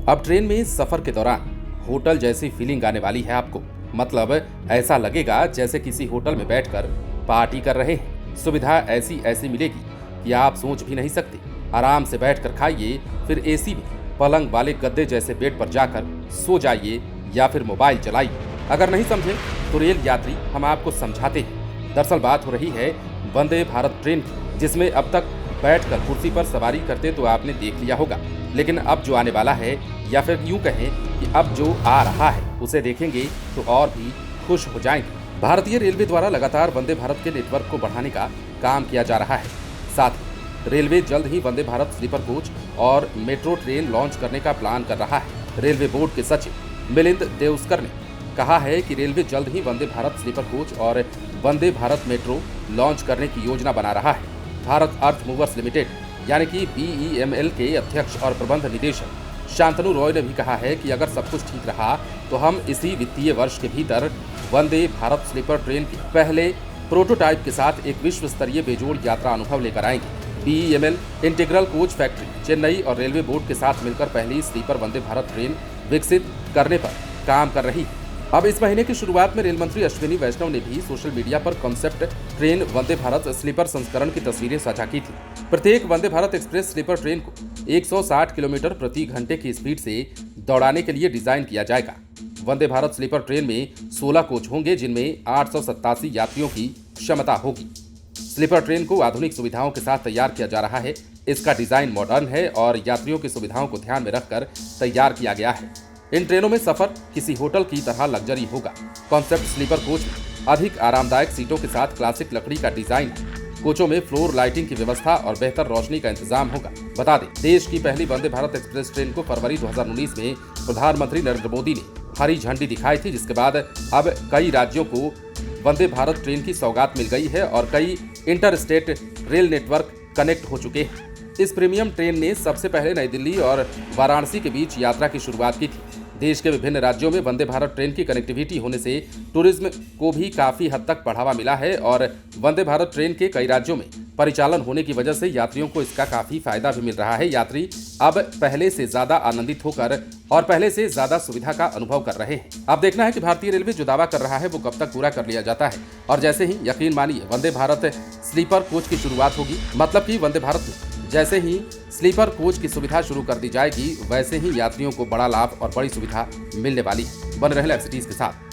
अब ट्रेन में सफर के दौरान होटल जैसी फीलिंग आने वाली है आपको। मतलब ऐसा लगेगा जैसे किसी होटल में बैठकर पार्टी कर रहे हैं। सुविधा ऐसी ऐसी मिलेगी कि आप सोच भी नहीं सकते। आराम से बैठकर खाइए, फिर एसी में पलंग वाले गद्दे जैसे बेड पर जाकर सो जाइए या फिर मोबाइल चलाइए। अगर नहीं समझे तो रेल यात्री हम आपको समझाते हैं। दरअसल बात हो रही है वंदे भारत ट्रेन की, जिसमें अब तक बैठकर कुर्सी पर सवारी करते तो आपने देख लिया होगा, लेकिन अब जो आने वाला है या फिर यूं कहें कि अब जो आ रहा है उसे देखेंगे तो और भी खुश हो जाएंगे। भारतीय रेलवे द्वारा लगातार वंदे भारत के नेटवर्क को बढ़ाने का काम किया जा रहा है। साथ ही रेलवे जल्द ही वंदे भारत स्लीपर कोच और मेट्रो ट्रेन लॉन्च करने का प्लान कर रहा है। रेलवे बोर्ड के सचिव मिलिंद देवस्कर ने कहा है कि रेलवे जल्द ही वंदे भारत स्लीपर कोच और वंदे भारत मेट्रो लॉन्च करने की योजना बना रहा है। भारत अर्थ मूवर्स लिमिटेड यानी कि BEML के अध्यक्ष और प्रबंध निदेशक शांतनु रॉय ने भी कहा है कि अगर सब कुछ ठीक रहा तो हम इसी वित्तीय वर्ष के भीतर वंदे भारत स्लीपर ट्रेन के पहले प्रोटोटाइप के साथ एक विश्व स्तरीय बेजोड़ यात्रा अनुभव लेकर आएंगे। BEML integral coach factory Chennai और रेलवे बोर्ड के साथ मिलकर पहली स्लीपर वंदे भारत ट्रेन विकसित करने पर काम कर रही है। अब इस महीने की शुरुआत में रेल मंत्री अश्विनी वैष्णव ने भी सोशल मीडिया पर concept train Vande Bharat sleeper संस्करण की तस्वीरें साझा की थी। प्रत्येक Vande Bharat express sleeper train को 160 किलोमीटर प्रति घंटे की स्पीड से दौड़ाने के लिए डिजाइन किया जाएगा। वंदे भारत स्लीपर ट्रेन में 16 कोच होंगे, जिनमें 887 यात्रियों की क्षमता होगी। स्लीपर ट्रेन को आधुनिक सुविधाओं के साथ तैयार किया जा रहा है। इसका डिजाइन मॉडर्न है और यात्रियों की सुविधाओं को ध्यान में रखकर तैयार किया गया है। इन ट्रेनों में सफर किसी होटल की तरह लग्जरी होगा। कॉन्सेप्ट स्लीपर कोच में अधिक आरामदायक सीटों के साथ क्लासिक लकड़ी का डिजाइन है। कोचों में फ्लोर लाइटिंग की व्यवस्था और बेहतर रोशनी का इंतजाम होगा। बता दें, देश की पहली वंदे भारत एक्सप्रेस ट्रेन को फरवरी 2019 में प्रधानमंत्री नरेंद्र मोदी ने हरी झंडी दिखाई थी, जिसके बाद अब कई राज्यों को वंदे भारत ट्रेन की सौगात मिल गई है और कई inter state rail network connect हो चुके हैं। इस प्रीमियम ट्रेन ने सबसे पहले नई दिल्ली और वाराणसी के बीच यात्रा की शुरुआत की थी। देश के विभिन्न राज्यों में वंदे भारत ट्रेन की कनेक्टिविटी होने से टूरिज्म को भी काफी हद तक बढ़ावा मिला है और वंदे भारत ट्रेन के कई राज्यों में परिचालन होने की वजह से यात्रियों को इसका काफी फायदा भी मिल रहा है। यात्री अब पहले से ज्यादा आनंदित होकर और पहले से ज्यादा सुविधा का अनुभव कर रहे हैं। अब देखना है कि भारतीय रेलवे जो दावा कर रहा है वो कब तक पूरा कर लिया जाता है। और जैसे ही यकीन मानिए वंदे भारत स्लीपर कोच की शुरुआत होगी, मतलब कि वंदे भारत में जैसे ही स्लीपर कोच की सुविधा शुरू कर दी जाएगी, वैसे ही यात्रियों को बड़ा लाभ और बड़ी सुविधा मिलने वाली है। बन रहे लाइव सिटीज के साथ।